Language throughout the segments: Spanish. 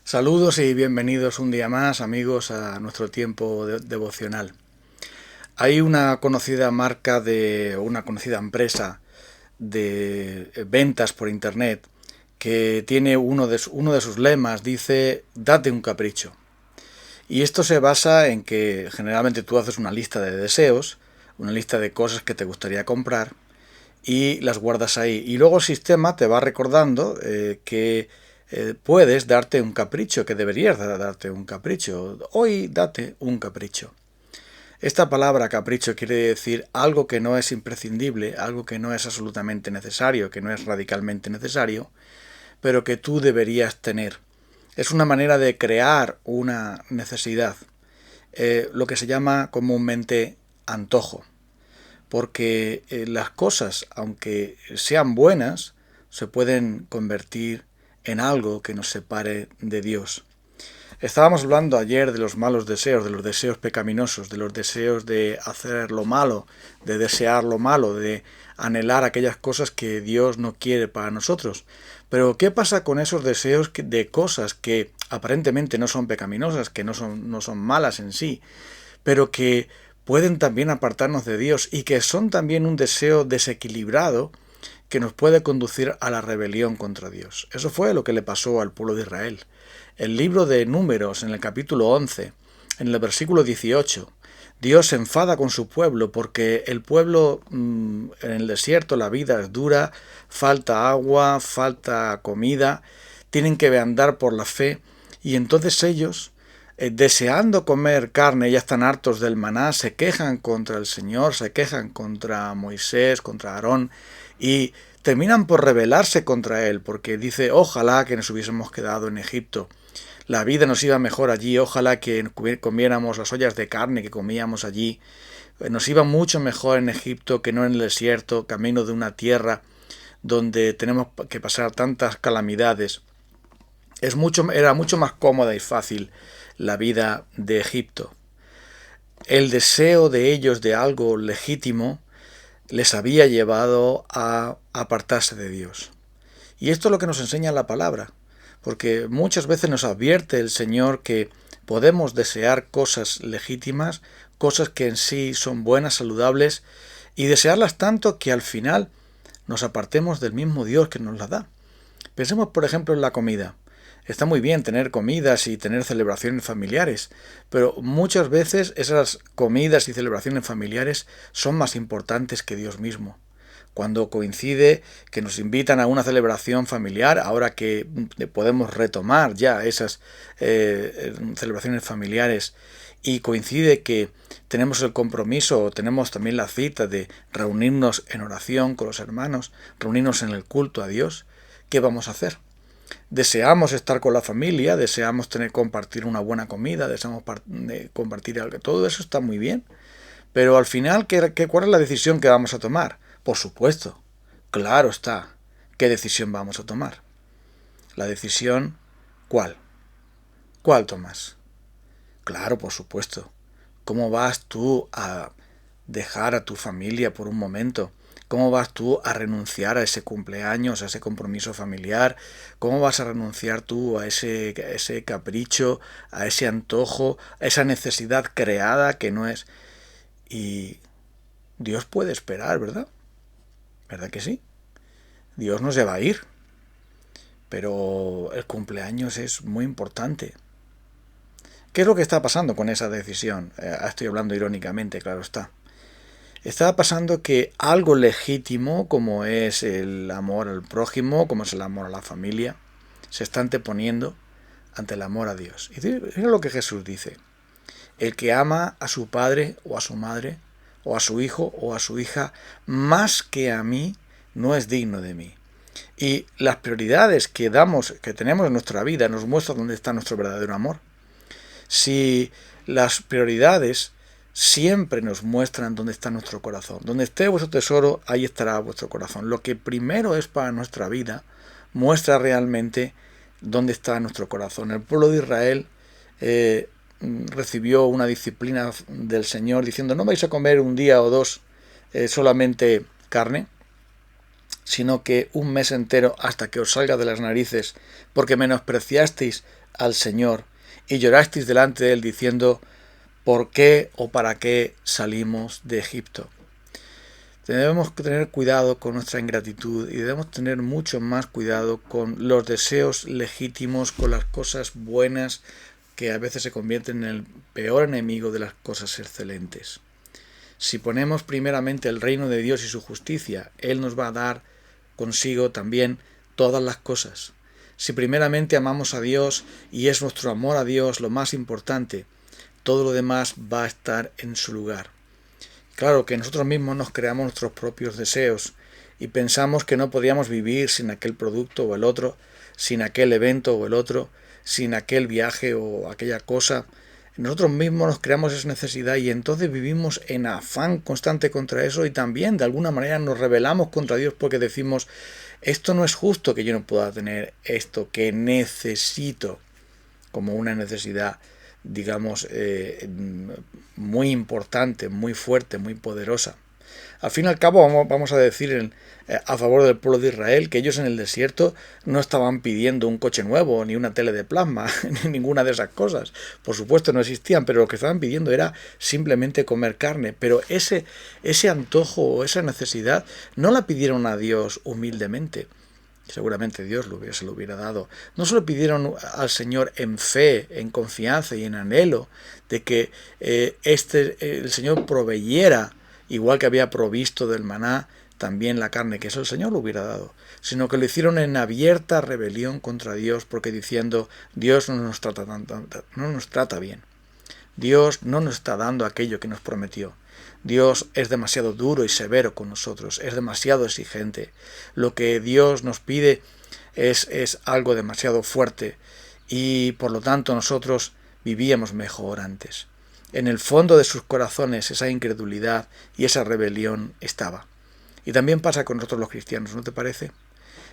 Saludos y bienvenidos un día más, amigos, a nuestro tiempo devocional. Hay una conocida marca una conocida empresa de ventas por internet que tiene uno de sus lemas, dice, date un capricho. Y esto se basa en que generalmente tú haces una lista de deseos, una lista de cosas que te gustaría comprar y las guardas ahí. Y luego el sistema te va recordando que puedes darte un capricho, que deberías darte un capricho. Hoy date un capricho. Esta palabra capricho quiere decir algo que no es imprescindible, algo que no es absolutamente necesario, que no es radicalmente necesario, pero que tú deberías tener. Es una manera de crear una necesidad, lo que se llama comúnmente antojo, porque las cosas, aunque sean buenas, se pueden convertir en algo que nos separe de Dios. Estábamos hablando ayer de los malos deseos, de los deseos pecaminosos, de los deseos de hacer lo malo, de desear lo malo, de anhelar aquellas cosas que Dios no quiere para nosotros. Pero ¿qué pasa con esos deseos de cosas que aparentemente no son pecaminosas, que no son malas en sí, pero que pueden también apartarnos de Dios y que son también un deseo desequilibrado que nos puede conducir a la rebelión contra Dios? Eso fue lo que le pasó al pueblo de Israel. El libro de Números, en el capítulo 11, en el versículo 18, Dios se enfada con su pueblo porque el pueblo en el desierto, la vida es dura, falta agua, falta comida, tienen que andar por la fe y entonces ellos, deseando comer carne, ya están hartos del maná, se quejan contra el Señor, se quejan contra Moisés, contra Aarón y terminan por rebelarse contra él porque dice, ojalá que nos hubiésemos quedado en Egipto. La vida nos iba mejor allí, ojalá que comiéramos las ollas de carne que comíamos allí. Nos iba mucho mejor en Egipto que no en el desierto, camino de una tierra donde tenemos que pasar tantas calamidades. Era mucho más cómoda y fácil la vida de Egipto. El deseo de ellos de algo legítimo les había llevado a apartarse de Dios. Y esto es lo que nos enseña la palabra, porque muchas veces nos advierte el Señor que podemos desear cosas legítimas, cosas que en sí son buenas, saludables, y desearlas tanto que al final nos apartemos del mismo Dios que nos las da. Pensemos, por ejemplo, en la comida. Está muy bien tener comidas y tener celebraciones familiares, pero muchas veces esas comidas y celebraciones familiares son más importantes que Dios mismo. Cuando coincide que nos invitan a una celebración familiar, ahora que podemos retomar ya esas celebraciones familiares, y coincide que tenemos el compromiso o tenemos también la cita de reunirnos en oración con los hermanos, reunirnos en el culto a Dios, ¿qué vamos a hacer? Deseamos estar con la familia, deseamos compartir una buena comida, deseamos compartir algo, todo eso está muy bien, pero al final, ¿cuál es la decisión que vamos a tomar? Por supuesto, claro está, ¿qué decisión vamos a tomar? La decisión, ¿cuál? ¿Cuál tomas? Claro, por supuesto. ¿Cómo vas tú a dejar a tu familia por un momento? ¿Cómo vas tú a renunciar a ese cumpleaños, a ese compromiso familiar? ¿Cómo vas a renunciar tú a ese capricho, a ese antojo, a esa necesidad creada que no es? Y Dios puede esperar, ¿verdad? ¿Verdad que sí? Dios no se va a ir, pero el cumpleaños es muy importante. ¿Qué es lo que está pasando con esa decisión? Estoy hablando irónicamente, claro está. Está pasando que algo legítimo, como es el amor al prójimo, como es el amor a la familia, se está anteponiendo ante el amor a Dios. Y mira lo que Jesús dice. El que ama a su padre o a su madre, o a su hijo o a su hija, más que a mí, no es digno de mí. Y las prioridades que tenemos en nuestra vida nos muestran dónde está nuestro verdadero amor. Si las prioridades siempre nos muestran dónde está nuestro corazón, donde esté vuestro tesoro, ahí estará vuestro corazón. Lo que primero es para nuestra vida muestra realmente dónde está nuestro corazón. El pueblo de Israel recibió una disciplina del Señor diciendo, no vais a comer un día o dos solamente carne, sino que un mes entero hasta que os salga de las narices, porque menospreciasteis al Señor y llorasteis delante de Él diciendo, ¿por qué o para qué salimos de Egipto? Debemos tener cuidado con nuestra ingratitud y debemos tener mucho más cuidado con los deseos legítimos, con las cosas buenas que a veces se convierten en el peor enemigo de las cosas excelentes. Si ponemos primeramente el reino de Dios y su justicia, Él nos va a dar consigo también todas las cosas. Si primeramente amamos a Dios y es nuestro amor a Dios lo más importante, todo lo demás va a estar en su lugar. Claro que nosotros mismos nos creamos nuestros propios deseos y pensamos que no podríamos vivir sin aquel producto o el otro, sin aquel evento o el otro, sin aquel viaje o aquella cosa. Nosotros mismos nos creamos esa necesidad y entonces vivimos en afán constante contra eso y también de alguna manera nos rebelamos contra Dios porque decimos, esto no es justo que yo no pueda tener esto que necesito, como una necesidad, digamos, muy importante, muy fuerte, muy poderosa. Al fin y al cabo vamos a decir a favor del pueblo de Israel que ellos en el desierto no estaban pidiendo un coche nuevo, ni una tele de plasma, ni ninguna de esas cosas. Por supuesto no existían, pero lo que estaban pidiendo era simplemente comer carne. Pero ese antojo o esa necesidad no la pidieron a Dios humildemente. Seguramente Dios se lo hubiera dado. No se lo pidieron al Señor en fe, en confianza y en anhelo de que el Señor proveyera, igual que había provisto del maná, también la carne, que eso el Señor lo hubiera dado, sino que lo hicieron en abierta rebelión contra Dios, porque diciendo, Dios no nos trata bien. Dios no nos está dando aquello que nos prometió. Dios es demasiado duro y severo con nosotros, es demasiado exigente. Lo que Dios nos pide es algo demasiado fuerte y por lo tanto nosotros vivíamos mejor antes. En el fondo de sus corazones esa incredulidad y esa rebelión estaba. Y también pasa con nosotros los cristianos, ¿no te parece?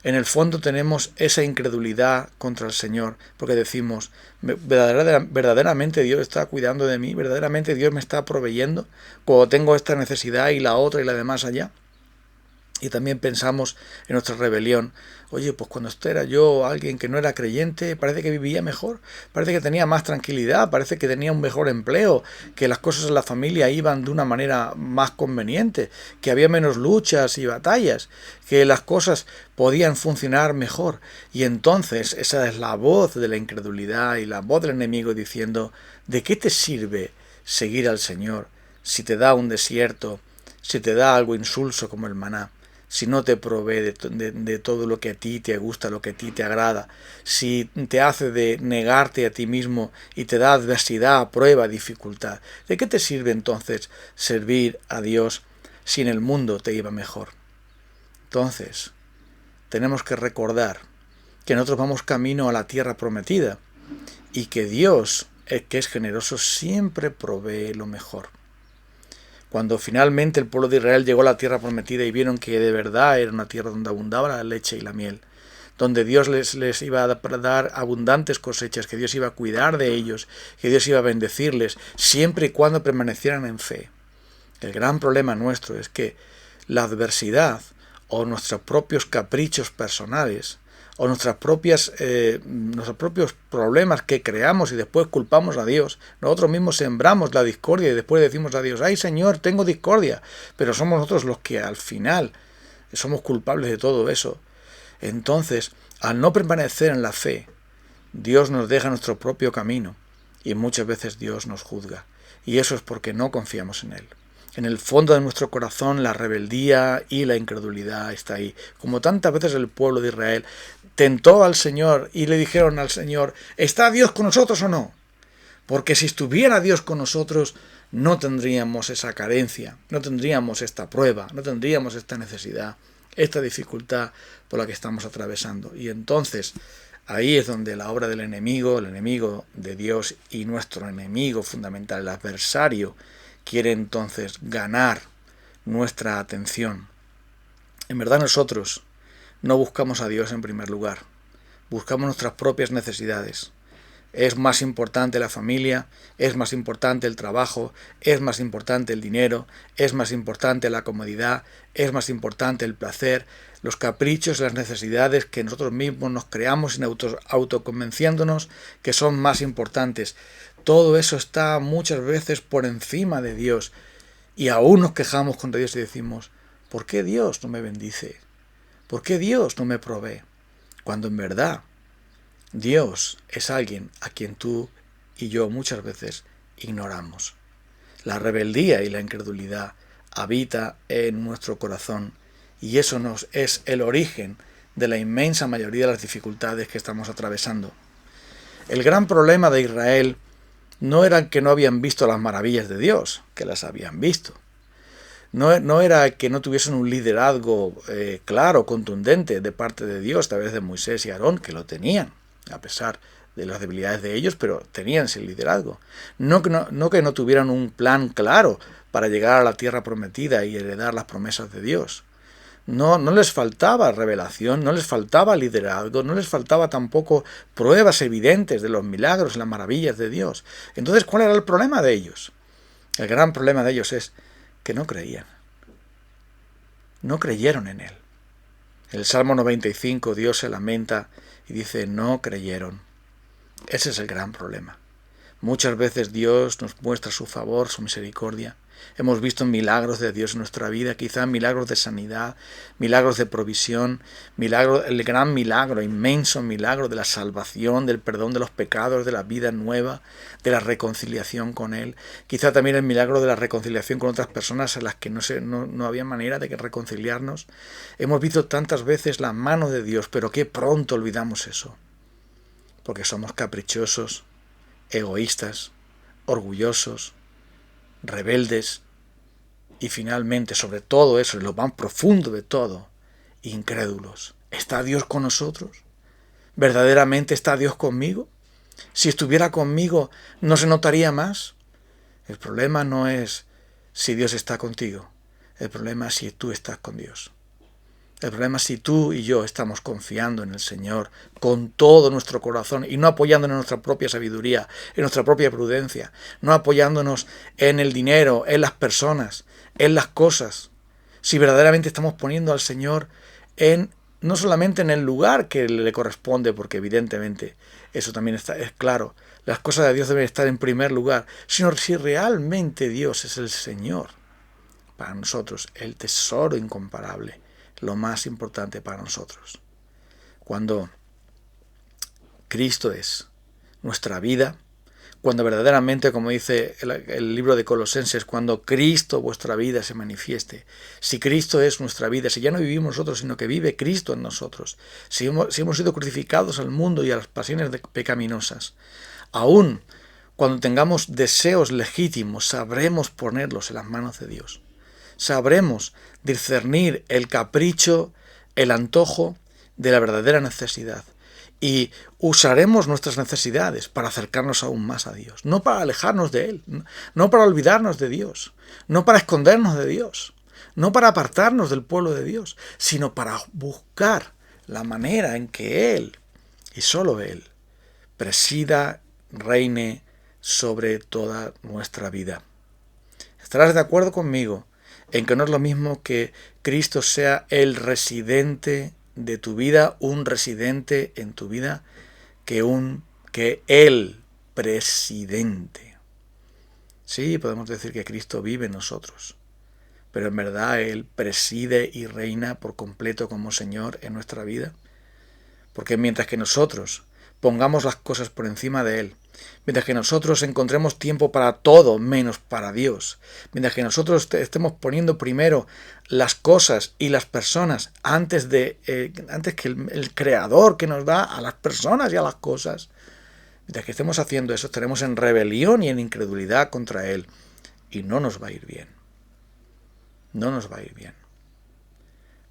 En el fondo tenemos esa incredulidad contra el Señor, porque decimos, verdaderamente Dios está cuidando de mí, verdaderamente Dios me está proveyendo, cuando tengo esta necesidad y la otra y la demás allá. Y también pensamos en nuestra rebelión, oye, pues cuando era yo alguien que no era creyente, parece que vivía mejor, parece que tenía más tranquilidad, parece que tenía un mejor empleo, que las cosas en la familia iban de una manera más conveniente, que había menos luchas y batallas, que las cosas podían funcionar mejor. Y entonces esa es la voz de la incredulidad y la voz del enemigo diciendo, ¿de qué te sirve seguir al Señor si te da un desierto, si te da algo insulso como el maná? Si no te provee de todo lo que a ti te gusta, lo que a ti te agrada, si te hace de negarte a ti mismo y te da adversidad, prueba, dificultad, ¿de qué te sirve entonces servir a Dios si en el mundo te iba mejor? Entonces, tenemos que recordar que nosotros vamos camino a la tierra prometida y que Dios, que es generoso, siempre provee lo mejor. Cuando finalmente el pueblo de Israel llegó a la tierra prometida y vieron que de verdad era una tierra donde abundaba la leche y la miel, donde Dios les iba a dar abundantes cosechas, que Dios iba a cuidar de ellos, que Dios iba a bendecirles, siempre y cuando permanecieran en fe. El gran problema nuestro es que la adversidad o nuestros propios caprichos personales o nuestros propios problemas que creamos y después culpamos a Dios. Nosotros mismos sembramos la discordia y después decimos a Dios, ¡ay Señor, tengo discordia! Pero somos nosotros los que al final somos culpables de todo eso. Entonces, al no permanecer en la fe, Dios nos deja nuestro propio camino y muchas veces Dios nos juzga. Y eso es porque no confiamos en Él. En el fondo de nuestro corazón la rebeldía y la incredulidad está ahí. Como tantas veces el pueblo de Israel tentó al Señor y le dijeron al Señor, ¿está Dios con nosotros o no? Porque si estuviera Dios con nosotros, no tendríamos esa carencia, no tendríamos esta prueba, no tendríamos esta necesidad, esta dificultad por la que estamos atravesando. Y entonces, ahí es donde la obra del enemigo, el enemigo de Dios y nuestro enemigo fundamental, el adversario, quiere entonces ganar nuestra atención. En verdad nosotros no buscamos a Dios en primer lugar, buscamos nuestras propias necesidades. Es más importante la familia, es más importante el trabajo, es más importante el dinero, es más importante la comodidad, es más importante el placer, los caprichos y las necesidades que nosotros mismos nos creamos autoconvenciéndonos que son más importantes. Todo eso está muchas veces por encima de Dios y aún nos quejamos contra Dios y decimos, ¿por qué Dios no me bendice? ¿Por qué Dios no me provee? Cuando en verdad Dios es alguien a quien tú y yo muchas veces ignoramos. La rebeldía y la incredulidad habita en nuestro corazón y eso es el origen de la inmensa mayoría de las dificultades que estamos atravesando. El gran problema de Israel no era que no habían visto las maravillas de Dios, que las habían visto. No era que no tuviesen un liderazgo claro, contundente de parte de Dios a través de Moisés y Aarón, que lo tenían, a pesar de las debilidades de ellos, pero tenían ese liderazgo. No que no tuvieran un plan claro para llegar a la tierra prometida y heredar las promesas de Dios. No les faltaba revelación, no les faltaba liderazgo, no les faltaba tampoco pruebas evidentes de los milagros y las maravillas de Dios. Entonces, ¿cuál era el problema de ellos? El gran problema de ellos es que no creían. No creyeron en Él. En el Salmo 95 Dios se lamenta y dice, no creyeron. Ese es el gran problema. Muchas veces Dios nos muestra su favor, su misericordia. Hemos visto milagros de Dios en nuestra vida, quizá milagros de sanidad, milagros de provisión, el gran milagro, inmenso milagro de la salvación, del perdón de los pecados, de la vida nueva, de la reconciliación con Él. Quizá también el milagro de la reconciliación con otras personas a las que no había manera de reconciliarnos. Hemos visto tantas veces la mano de Dios, pero qué pronto olvidamos eso. Porque somos caprichosos, egoístas, orgullosos, rebeldes y finalmente, sobre todo eso, en lo más profundo de todo, incrédulos. ¿Está Dios con nosotros? ¿Verdaderamente está Dios conmigo? Si estuviera conmigo, ¿no se notaría más? El problema no es si Dios está contigo, el problema es si tú estás con Dios. El problema es si tú y yo estamos confiando en el Señor con todo nuestro corazón y no apoyándonos en nuestra propia sabiduría, en nuestra propia prudencia, no apoyándonos en el dinero, en las personas, en las cosas. Si verdaderamente estamos poniendo al Señor no solamente en el lugar que le corresponde, porque evidentemente eso también es claro, las cosas de Dios deben estar en primer lugar, sino si realmente Dios es el Señor para nosotros, el tesoro incomparable, lo más importante para nosotros. Cuando Cristo es nuestra vida, cuando verdaderamente, como dice el libro de Colosenses, cuando Cristo vuestra vida se manifieste, si Cristo es nuestra vida, si ya no vivimos nosotros, sino que vive Cristo en nosotros, si hemos sido crucificados al mundo y a las pasiones pecaminosas, aún cuando tengamos deseos legítimos, sabremos ponerlos en las manos de Dios. Sabremos discernir el capricho, el antojo de la verdadera necesidad y usaremos nuestras necesidades para acercarnos aún más a Dios, no para alejarnos de Él, no para olvidarnos de Dios, no para escondernos de Dios, no para apartarnos del pueblo de Dios, sino para buscar la manera en que Él, y solo Él, presida, reine sobre toda nuestra vida. ¿Estarás de acuerdo conmigo en que no es lo mismo que Cristo sea el residente de tu vida, un residente en tu vida, que el presidente? Sí, podemos decir que Cristo vive en nosotros, pero en verdad Él preside y reina por completo como Señor en nuestra vida, porque mientras que nosotros pongamos las cosas por encima de Él, mientras que nosotros encontremos tiempo para todo menos para Dios, mientras que nosotros estemos poniendo primero las cosas y las personas antes que el Creador que nos da a las personas y a las cosas, mientras que estemos haciendo eso, estaremos en rebelión y en incredulidad contra Él y no nos va a ir bien. No nos va a ir bien.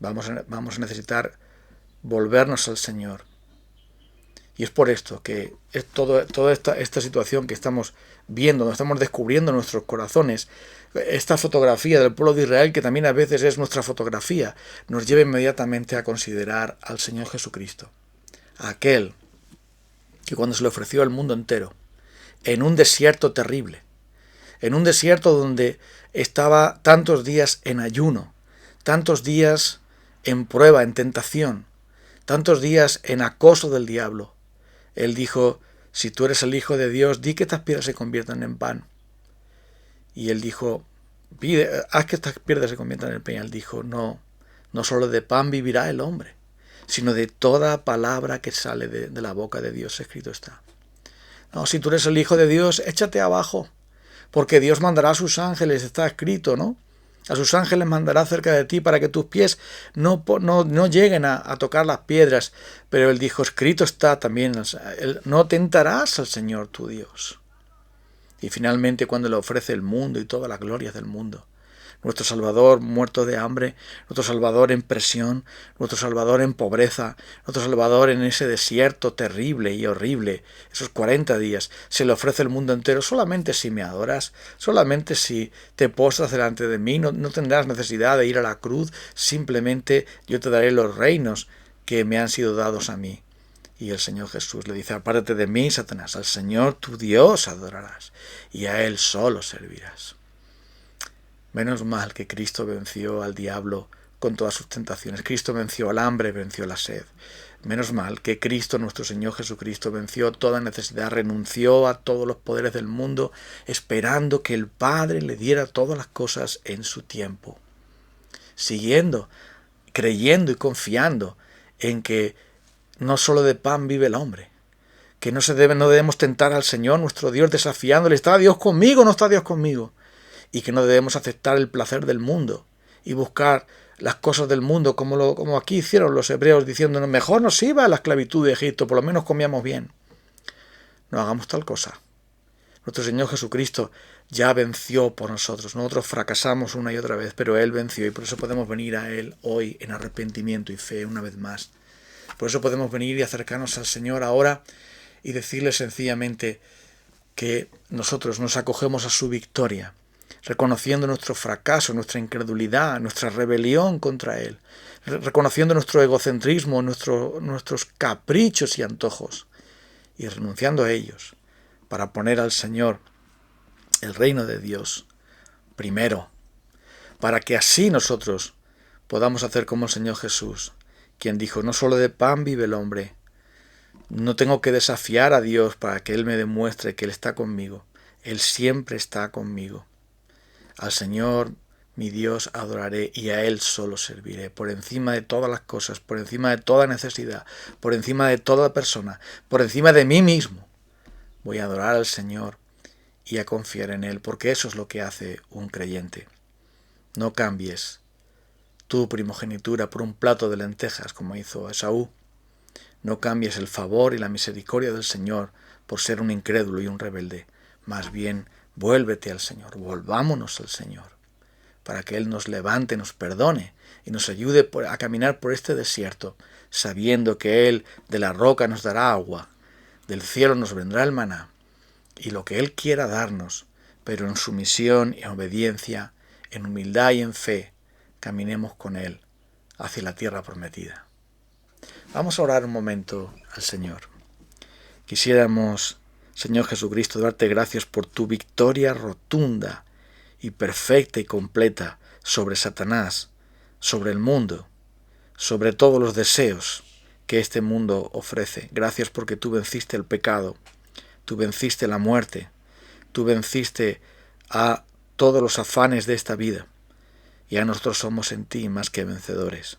Vamos a necesitar volvernos al Señor. Y es por esto que es toda esta situación que estamos viendo, donde estamos descubriendo nuestros corazones, esta fotografía del pueblo de Israel, que también a veces es nuestra fotografía, nos lleva inmediatamente a considerar al Señor Jesucristo, a aquel que cuando se le ofreció al mundo entero, en un desierto terrible, en un desierto donde estaba tantos días en ayuno, tantos días en prueba, en tentación, tantos días en acoso del diablo. Él dijo, si tú eres el Hijo de Dios, di que estas piedras se conviertan en pan. Y él dijo, haz que estas piedras se conviertan en pan. Y él dijo, no solo de pan vivirá el hombre, sino de toda palabra que sale de la boca de Dios, escrito está. No, si tú eres el Hijo de Dios, échate abajo, porque Dios mandará a sus ángeles, está escrito, ¿no? A sus ángeles mandará cerca de ti para que tus pies no lleguen a tocar las piedras. Pero él dijo, escrito está también, no tentarás al Señor tu Dios. Y finalmente cuando le ofrece el mundo y todas las glorias del mundo, nuestro Salvador muerto de hambre, nuestro Salvador en presión, nuestro Salvador en pobreza, nuestro Salvador en ese desierto terrible y horrible, esos 40 días, se le ofrece el mundo entero solamente si me adoras, solamente si te postras delante de mí, no tendrás necesidad de ir a la cruz, simplemente yo te daré los reinos que me han sido dados a mí. Y el Señor Jesús le dice, apártate de mí, Satanás, al Señor tu Dios adorarás y a Él solo servirás. Menos mal que Cristo venció al diablo con todas sus tentaciones. Cristo venció al hambre, venció la sed. Menos mal que Cristo, nuestro Señor Jesucristo, venció toda necesidad, renunció a todos los poderes del mundo, esperando que el Padre le diera todas las cosas en su tiempo. Siguiendo, creyendo y confiando en que no solo de pan vive el hombre, que no debemos tentar al Señor, nuestro Dios, desafiándole, ¿está Dios conmigo o no está Dios conmigo? Y que no debemos aceptar el placer del mundo y buscar las cosas del mundo como aquí hicieron los hebreos diciéndonos, mejor nos iba a la esclavitud de Egipto, por lo menos comíamos bien. No hagamos tal cosa. Nuestro Señor Jesucristo ya venció por nosotros. Nosotros fracasamos una y otra vez, pero Él venció y por eso podemos venir a Él hoy en arrepentimiento y fe una vez más. Por eso podemos venir y acercarnos al Señor ahora y decirle sencillamente que nosotros nos acogemos a su victoria, reconociendo nuestro fracaso, nuestra incredulidad, nuestra rebelión contra Él, reconociendo nuestro egocentrismo, nuestros caprichos y antojos, y renunciando a ellos, para poner al Señor el reino de Dios primero, para que así nosotros podamos hacer como el Señor Jesús, quien dijo, no solo de pan vive el hombre. No tengo que desafiar a Dios para que Él me demuestre que Él está conmigo. Él siempre está conmigo. Al Señor, mi Dios, adoraré y a Él solo serviré, por encima de todas las cosas, por encima de toda necesidad, por encima de toda persona, por encima de mí mismo. Voy a adorar al Señor y a confiar en Él, porque eso es lo que hace un creyente. No cambies tu primogenitura por un plato de lentejas, como hizo Esaú. No cambies el favor y la misericordia del Señor por ser un incrédulo y un rebelde. Más bien, vuélvete al Señor, volvámonos al Señor, para que Él nos levante, nos perdone y nos ayude a caminar por este desierto, sabiendo que Él de la roca nos dará agua, del cielo nos vendrá el maná, y lo que Él quiera darnos, pero en sumisión y obediencia, en humildad y en fe, caminemos con Él hacia la tierra prometida. Vamos a orar un momento al Señor. Quisiéramos, Señor Jesucristo, darte gracias por tu victoria rotunda y perfecta y completa sobre Satanás, sobre el mundo, sobre todos los deseos que este mundo ofrece. Gracias porque tú venciste el pecado, tú venciste la muerte, tú venciste a todos los afanes de esta vida. Y a nosotros somos en ti más que vencedores.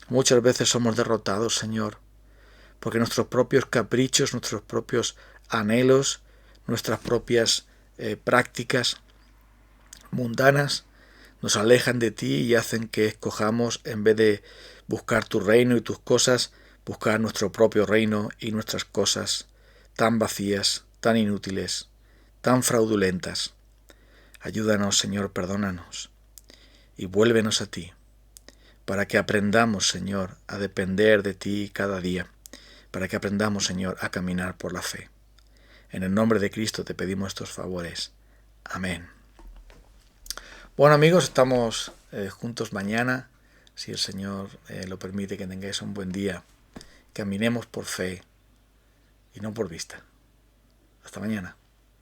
Muchas veces somos derrotados, Señor, porque nuestros propios caprichos, nuestros propios anhelos, nuestras propias prácticas mundanas nos alejan de ti y hacen que escojamos, en vez de buscar tu reino y tus cosas, buscar nuestro propio reino y nuestras cosas tan vacías, tan inútiles, tan fraudulentas. Ayúdanos, Señor, perdónanos y vuélvenos a ti, para que aprendamos, Señor, a depender de ti cada día, para que aprendamos, Señor, a caminar por la fe. En el nombre de Cristo te pedimos estos favores. Amén. Bueno, amigos, estamos juntos mañana, si el Señor lo permite, que tengáis un buen día. Caminemos por fe y no por vista. Hasta mañana.